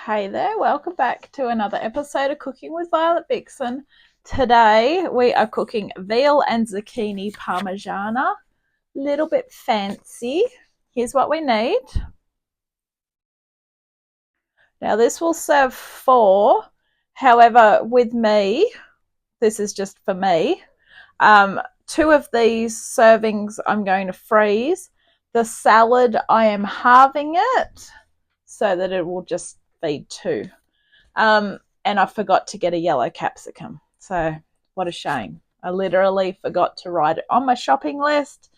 Hey there, welcome back to another episode of Cooking with Violet Vixen. Today we are cooking veal and zucchini parmigiana. Little bit fancy. Here's what we need. Now this will serve four. However, with me, this is just for me. Two of these servings I'm going to freeze. The salad, I am halving it so that it will just feed two. And I forgot to get a yellow capsicum. So what a shame. I literally forgot to write it on my shopping list.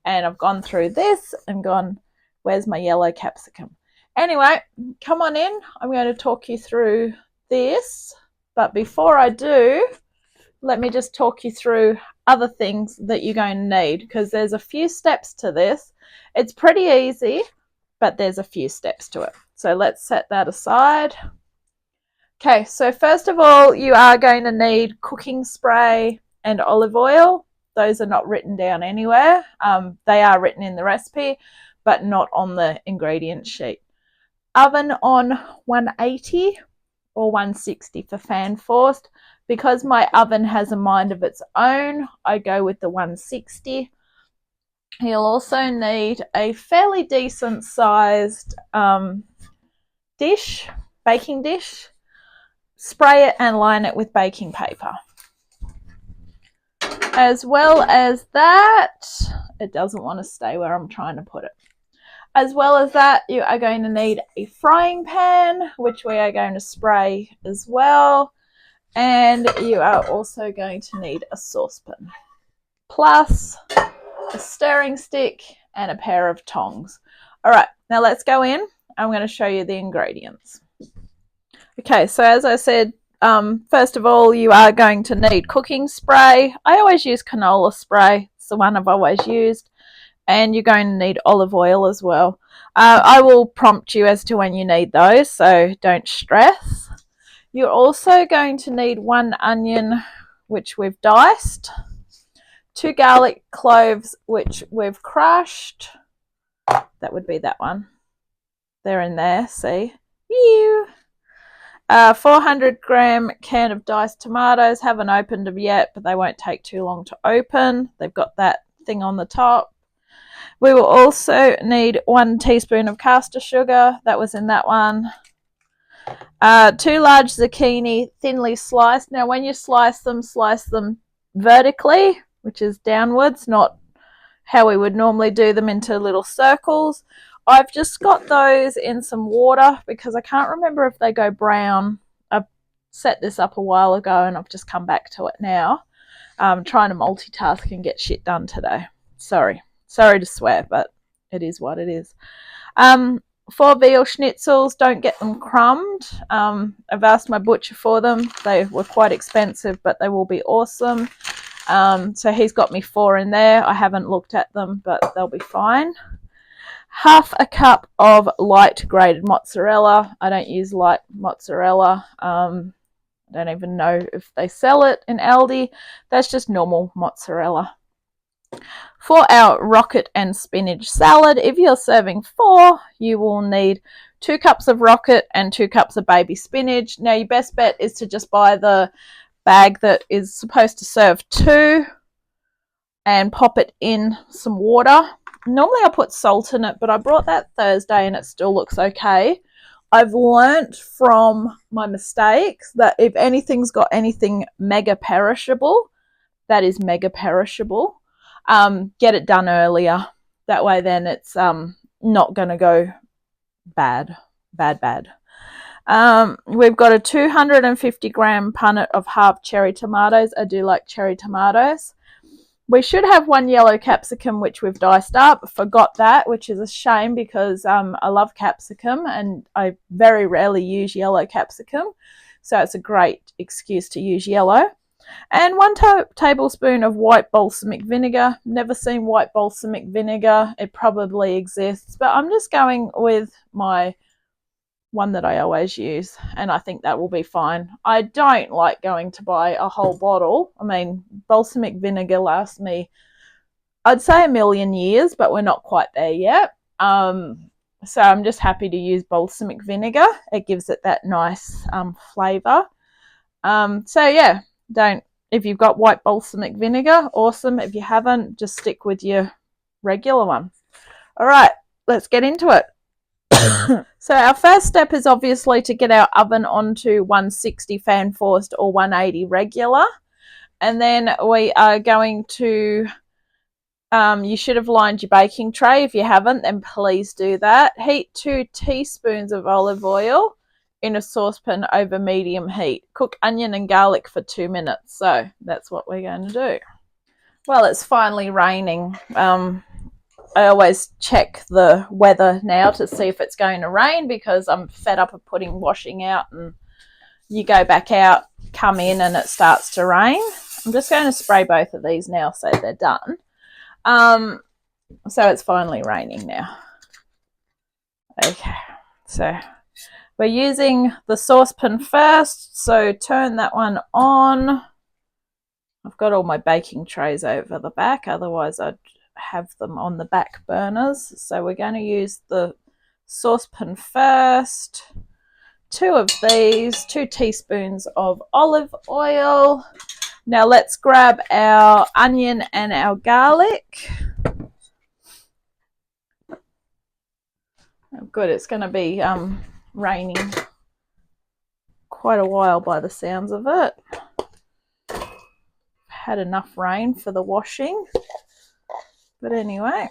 And I've gone through this and gone, where's my yellow capsicum? Anyway, come on in. I'm going to talk you through this. But before I do, let me just talk you through other things that you're going to need, because there's a few steps to this. It's pretty easy, but there's a few steps to it. So let's set that aside. Okay, so first of all, you are going to need cooking spray and olive oil. Those are not written down anywhere. They are written in the recipe, but not on the ingredient sheet. Oven on 180 or 160 for fan forced. Because my oven has a mind of its own, I go with the 160. You'll also need a fairly decent sized baking dish. Spray it and line it with baking paper. As well as that, it doesn't want to stay where I'm trying to put it. As well as that, you are going to need a frying pan, which we are going to spray as well. And you are also going to need a saucepan, plus a stirring stick and a pair of tongs. All right, now let's go in. I'm going to show you the ingredients. Okay, so as I said, first of all, you are going to need cooking spray. I always use canola spray. It's the one I've always used. And you're going to need olive oil as well. I will prompt you as to when you need those, so don't stress. You're also going to need one onion, which we've diced, 2 garlic cloves, which we've crushed. That would be that one. They're in there, see? Ew. 400-gram can of diced tomatoes. Haven't opened them yet, but they won't take too long to open. They've got that thing on the top. We will also need 1 teaspoon of caster sugar. That was in that one. 2 large zucchini, thinly sliced. Now, when you slice them vertically, which is downwards, not how we would normally do them into little circles. I've just got those in some water because I can't remember if they go brown. I set this up a while ago and I've just come back to it now. I'm trying to multitask and get shit done today. Sorry to swear, but it is what it is. 4 veal schnitzels, don't get them crumbed. I've asked my butcher for them. They were quite expensive, but they will be awesome. So he's got me 4 in there. I haven't looked at them, but they'll be fine. Half a cup of light grated mozzarella. I don't use light mozzarella. I don't even know if they sell it in Aldi. That's just normal mozzarella. For our rocket and spinach salad, if you're serving 4, you will need 2 cups of rocket and 2 cups of baby spinach. Now, your best bet is to just buy the bag that is supposed to serve 2 and pop it in some water. Normally I put salt in it, but I brought that Thursday and it still looks okay. I've learnt from my mistakes that if anything's got anything mega perishable, that is mega perishable. Get it done earlier. That way then it's not going to go bad. We've got a 250-gram punnet of half cherry tomatoes. I do like cherry tomatoes. We should have 1 yellow capsicum, which we've diced up. Forgot that, which is a shame because I love capsicum and I very rarely use yellow capsicum. So it's a great excuse to use yellow. And 1 tablespoon of white balsamic vinegar. Never seen white balsamic vinegar. It probably exists, but I'm just going with my one that I always use, and I think that will be fine. I don't like going to buy a whole bottle. I mean, balsamic vinegar lasts me, I'd say, 1,000,000 years, but we're not quite there yet. So I'm just happy to use balsamic vinegar. It gives it that nice flavour. So yeah, if you've got white balsamic vinegar, awesome. If you haven't, just stick with your regular one. All right, let's get into it. So our first step is obviously to get our oven onto 160 fan forced or 180 regular. And then we are going to, you should have lined your baking tray. If you haven't, then please do that. Heat 2 teaspoons of olive oil in a saucepan over medium heat. Cook onion and garlic for 2 minutes. So that's what we're going to do. Well, it's finally raining. I always check the weather now to see if it's going to rain because I'm fed up of putting washing out and you go back out, come in and it starts to rain. I'm just going to spray both of these now so they're done. So it's finally raining now. Okay, so we're using the saucepan first, so turn that one on. I've got all my baking trays over the back, otherwise I'd have them on the back burners. So we're going to use the saucepan first. 2 of these, 2 teaspoons of olive oil. Now let's grab our onion and our garlic. Oh, good, it's going to be raining quite a while by the sounds of it. Had enough rain for the washing, but anyway,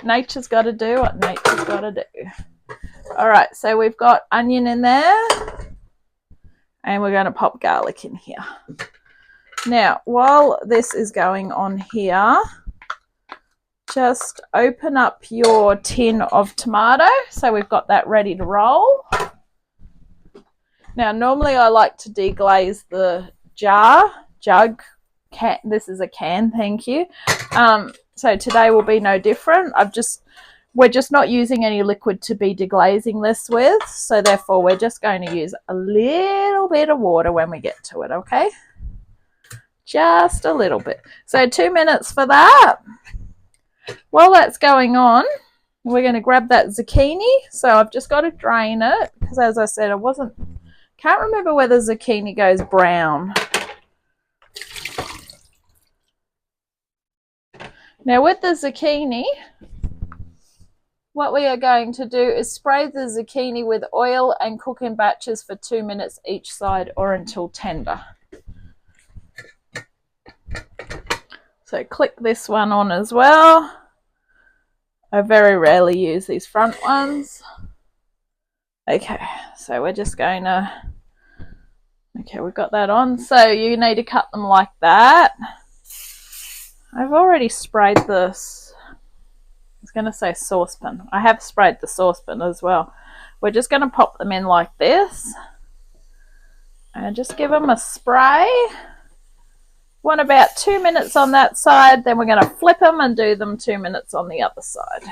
nature's got to do what nature's got to do. All right, so we've got onion in there and we're going to pop garlic in here. Now, while this is going on here, just open up your tin of tomato. So we've got that ready to roll. Now, normally I like to deglaze the jug. This is a can, thank you. So today will be no different. We're just not using any liquid to be deglazing this with, so therefore we're just going to use a little bit of water when we get to it, okay? Just a little bit. So 2 minutes for that. While that's going on, we're going to grab that zucchini. So I've just got to drain it because, as I said, can't remember whether zucchini goes brown. Now with the zucchini, what we are going to do is spray the zucchini with oil and cook in batches for 2 minutes each side or until tender. So click this one on as well. I very rarely use these front ones. Okay, so we're just going to, okay, we've got that on. So you need to cut them like that. I've already sprayed this. I was going to say saucepan. I have sprayed the saucepan as well. We're just going to pop them in like this and just give them a spray. Want about 2 minutes on that side, then we're going to flip them and do them 2 minutes on the other side.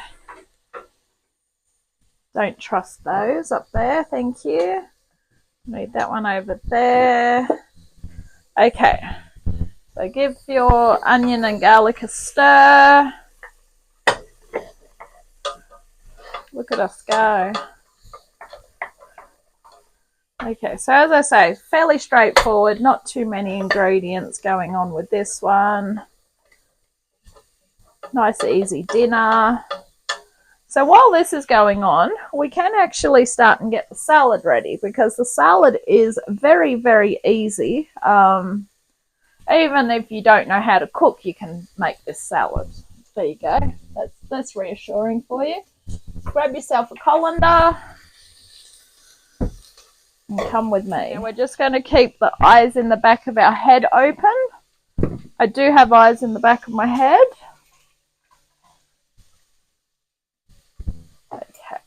Don't trust those up there, thank you. Need that one over there. Okay, so give your onion and garlic a stir. Look at us go. Okay, so as I say, fairly straightforward, not too many ingredients going on with this one. Nice easy dinner. So while this is going on, we can actually start and get the salad ready because the salad is very, very easy. Even if you don't know how to cook, you can make this salad. There you go. That's reassuring for you. Grab yourself a colander and come with me. Now we're just going to keep the eyes in the back of our head open. I do have eyes in the back of my head. Okay.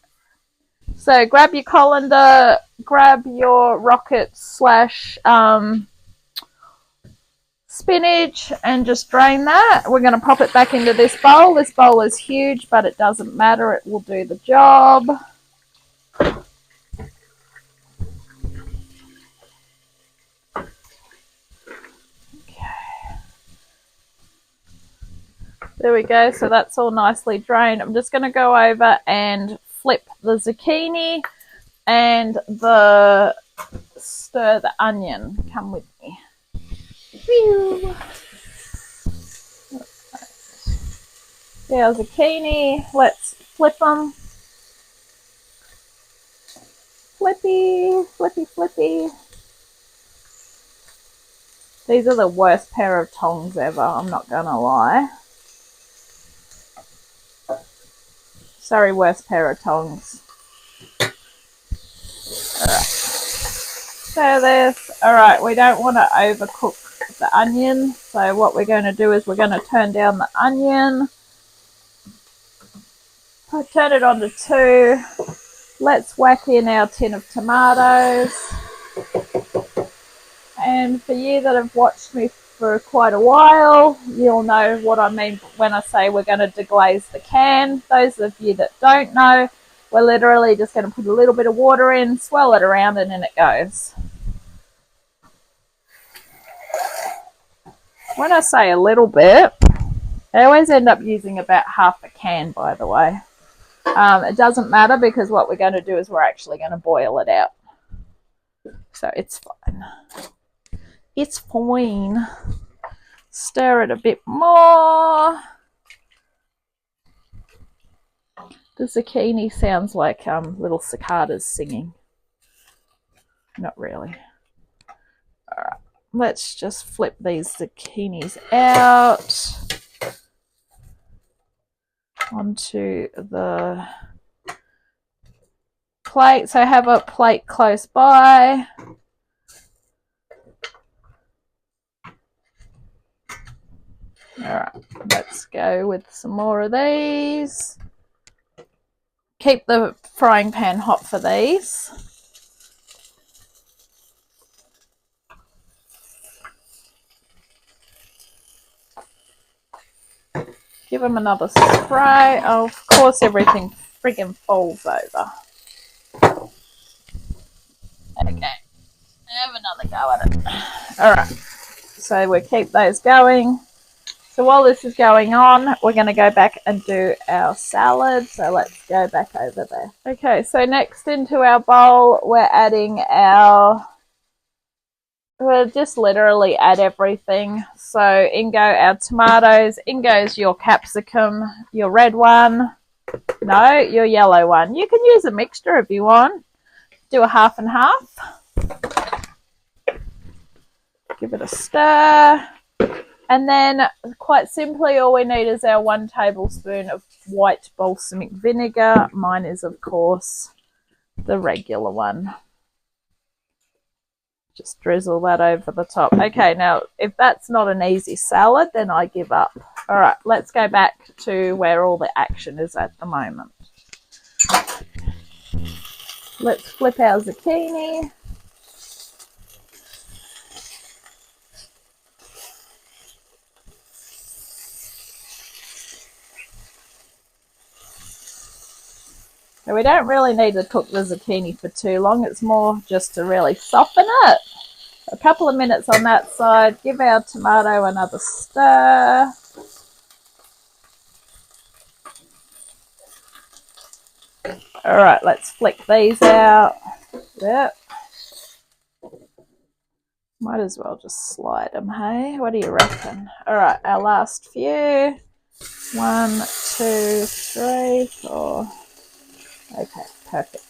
So grab your colander, grab your rocket slash spinach and just drain that. We're going to pop it back into this bowl. This bowl is huge, but it doesn't matter. It will do the job. There we go. So that's all nicely drained. I'm just going to go over and flip the zucchini and stir the onion. Come with me. Whew. Our zucchini. Let's flip them. Flippy, flippy, flippy. These are the worst pair of tongs ever, I'm not going to lie. Sorry, worst pair of tongs. Alright. So this, alright, we don't want to overcook the onion. So what we're going to do is we're going to turn down the onion. I'll turn it on to 2. Let's whack in our tin of tomatoes. And for you that have watched me for quite a while, you'll know what I mean when I say we're going to deglaze the can. Those of you that don't know, we're literally just going to put a little bit of water in, swirl it around, and in it goes. When I say a little bit, I always end up using about half a can, by the way. It doesn't matter because what we're going to do is we're actually going to boil it out. So it's fine. It's fine. Stir it a bit more. The zucchini sounds like little cicadas singing. Not really. Alright, let's just flip these zucchinis out onto the plate. So have a plate close by. Alright, let's go with some more of these. Keep the frying pan hot for these. Give them another spray. Oh, of course, everything friggin' falls over. Okay, have another go at it. Alright, so we'll keep those going. So while this is going on, we're going to go back and do our salad. So let's go back over there. Okay, so next into our bowl, we're adding we'll just literally add everything. So in go our tomatoes, in goes your capsicum, your red one, no, your yellow one. You can use a mixture if you want. Do a half and half. Give it a stir. And then quite simply all we need is our 1 tablespoon of white balsamic vinegar. Mine is of course the regular one. Just drizzle that over the top. Okay, now if that's not an easy salad, then I give up. All right, let's go back to where all the action is at the moment. Let's flip our zucchini. So we don't really need to cook the zucchini for too long. It's more just to really soften it. A couple of minutes on that side. Give our tomato another stir. All right, let's flick these out. Yep. Might as well just slide them, hey? What do you reckon? All right, our last few. 1, 2, 3, 4. Okay, perfect.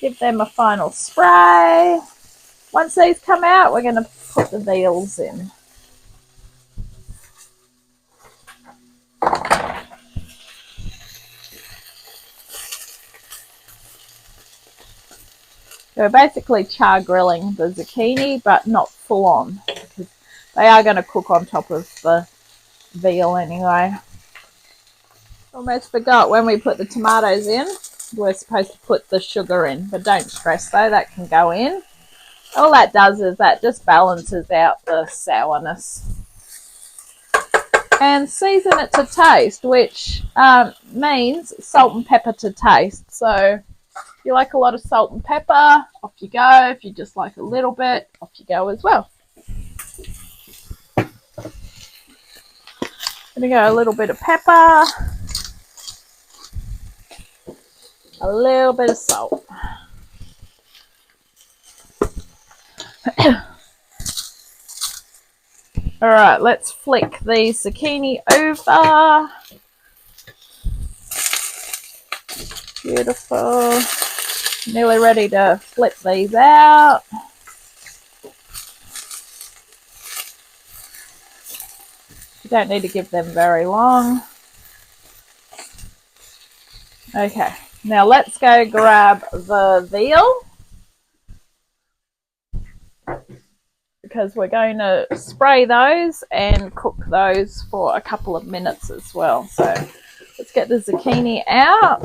Give them a final spray. Once these come out, we're going to put the veals in. So we're basically char grilling the zucchini, but not full on, because they are going to cook on top of the veal anyway. Almost forgot, when we put the tomatoes in, we're supposed to put the sugar in, but don't stress though, that can go in. All that does is that just balances out the sourness. And season it to taste, which means salt and pepper to taste. So if you like a lot of salt and pepper, off you go. If you just like a little bit, off you go as well. Gonna go a little bit of pepper, a little bit of salt. All right, let's flick the zucchini over. Beautiful. Nearly ready to flip these out. You don't need to give them very long. Okay, now let's go grab the veal, because we're going to spray those and cook those for a couple of minutes as well. So let's get the zucchini out.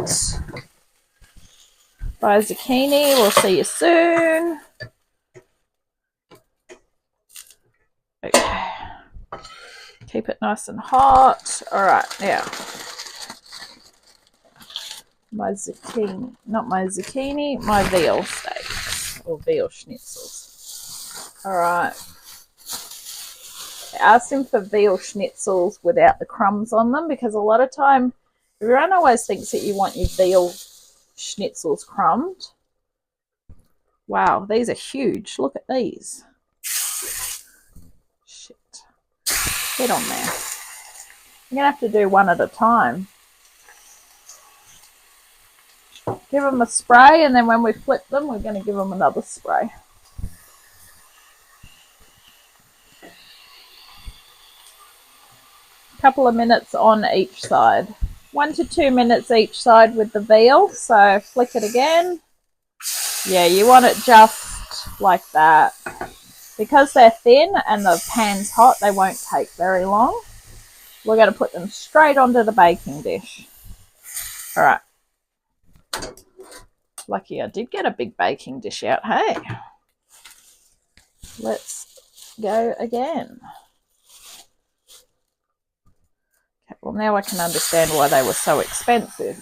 Bye zucchini, we'll see you soon. Okay, keep it nice and hot. All right, now my zucchini, not my zucchini, my veal steaks or veal schnitzels. All right. I asked him for veal schnitzels without the crumbs on them, because a lot of time everyone always thinks that you want your veal schnitzels crumbed. Wow, these are huge. Look at these. Shit. Get on there. I'm going to have to do one at a time. Give them a spray, and then when we flip them, we're going to give them another spray. Couple of minutes on each side. 1 to 2 minutes each side with the veal. So flick it again. Yeah, you want it just like that. Because they're thin and the pan's hot, they won't take very long. We're going to put them straight onto the baking dish. All right. Lucky I did get a big baking dish out, hey? Let's go again. Okay, well, now I can understand why they were so expensive.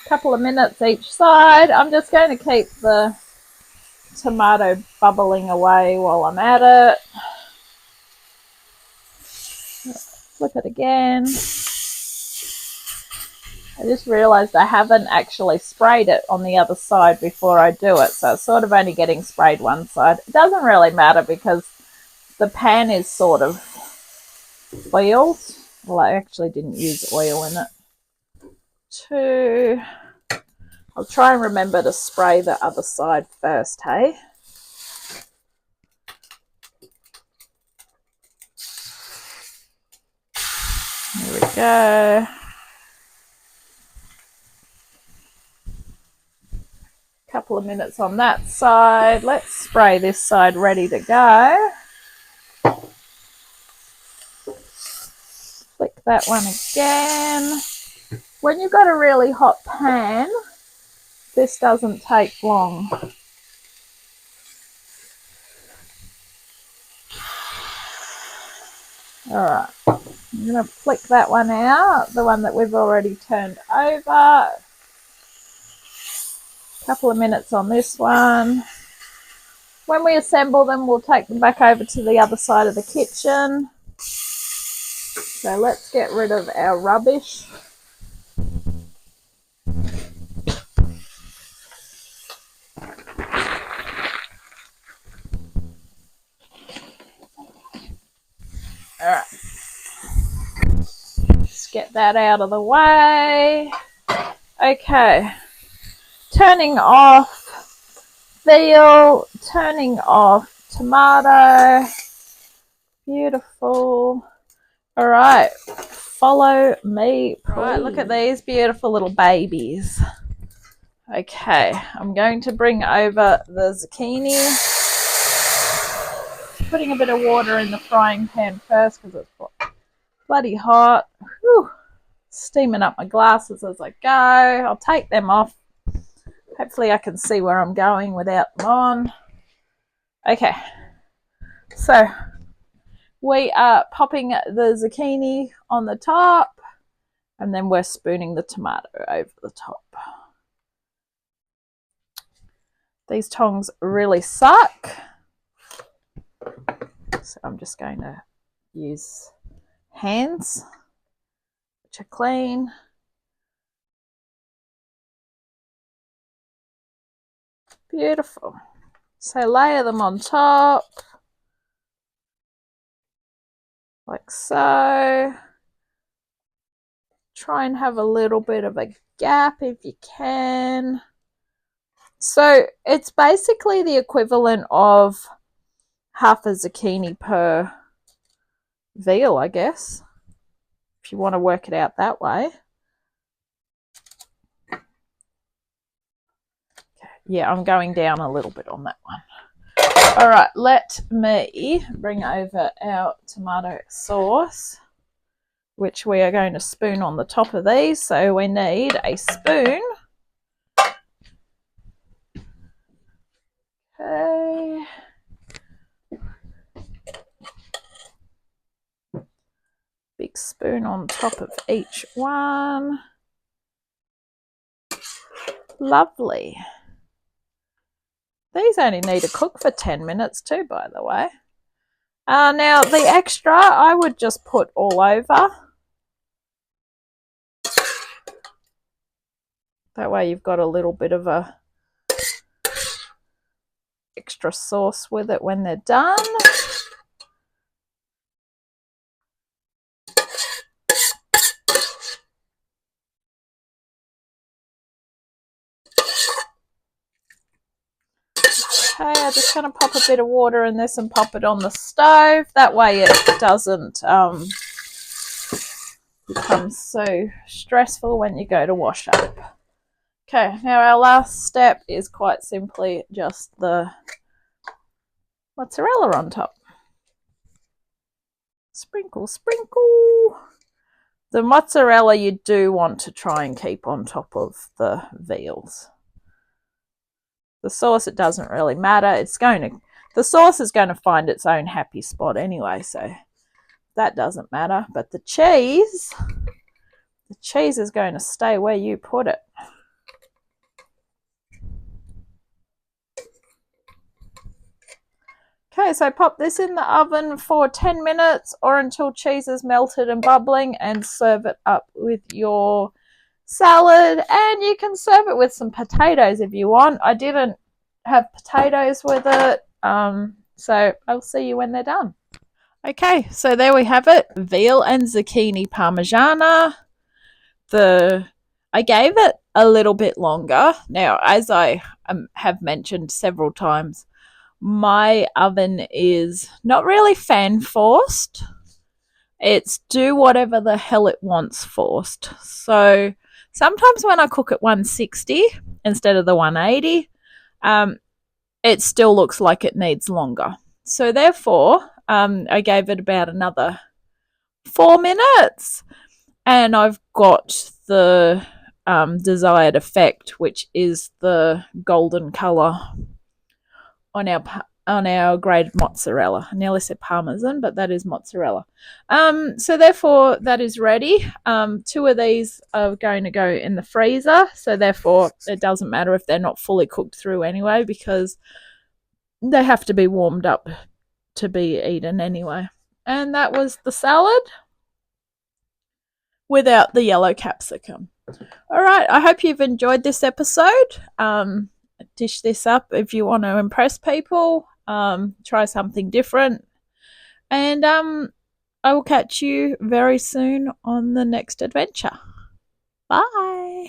Couple of minutes each side. I'm just going to keep the tomato bubbling away while I'm at it. Flip it again. I just realized I haven't actually sprayed it on the other side before I do it, so it's sort of only getting sprayed one side. It doesn't really matter because the pan is sort of oiled. Well, I actually didn't use oil in it. I'll try and remember to spray the other side first, hey? Here we go. Couple of minutes on that side. Let's spray this side ready to go. Flick that one again. When you've got a really hot pan, this doesn't take long. Alright, I'm going to flick that one out, the one that we've already turned over. Couple of minutes on this one. When we assemble them, we'll take them back over to the other side of the kitchen. So let's get rid of our rubbish. Alright. Just get that out of the way. Okay. Turning off veal, turning off tomato. Beautiful. Alright. Follow me, please. Right, look at these beautiful little babies. Okay, I'm going to bring over the zucchini. Putting a bit of water in the frying pan first because it's bloody hot. Whew. Steaming up my glasses as I go. I'll take them off. Hopefully I can see where I'm going without them on. Okay, so we are popping the zucchini on the top, and then we're spooning the tomato over the top. These tongs really suck. So I'm just going to use hands, which are clean. Beautiful. So layer them on top, like so. Try and have a little bit of a gap if you can. So it's basically the equivalent of half a zucchini per veal, I guess, if you want to work it out that way. Yeah, I'm going down a little bit on that one. All right, let me bring over our tomato sauce, which we are going to spoon on the top of these. So we need a spoon. Okay. Big spoon on top of each one. Lovely. These only need to cook for 10 minutes too, by the way. Now, the extra I would just put all over. That way you've got a little bit of a extra sauce with it when they're done. Okay, I'm just going to pop a bit of water in this and pop it on the stove. That way it doesn't become so stressful when you go to wash up. Okay, now our last step is quite simply just the mozzarella on top. Sprinkle, sprinkle. The mozzarella you do want to try and keep on top of the veals. The sauce, it doesn't really matter. The sauce is going to find its own happy spot anyway, so that doesn't matter. But the cheese is going to stay where you put it. Okay, so pop this in the oven for 10 minutes or until cheese is melted and bubbling, and serve it up with your salad. And you can serve it with some potatoes if you want. I didn't have potatoes with it, so I'll see you when they're done. Okay, so there we have it, veal and zucchini parmigiana. I gave it a little bit longer. Now, as I have mentioned several times, my oven is not really fan forced. It's do whatever the hell it wants forced. So sometimes when I cook at 160 instead of the 180, it still looks like it needs longer. So therefore, I gave it about another 4 minutes, and I've got the desired effect, which is the golden colour on our grated mozzarella. I nearly said parmesan, but that is mozzarella. So therefore, that is ready. 2 of these are going to go in the freezer, so therefore it doesn't matter if they're not fully cooked through anyway, because they have to be warmed up to be eaten anyway. And that was the salad without the yellow capsicum. All right, I hope you've enjoyed this episode. Dish this up if you want to impress people. Try something different. And I will catch you very soon on the next adventure. Bye.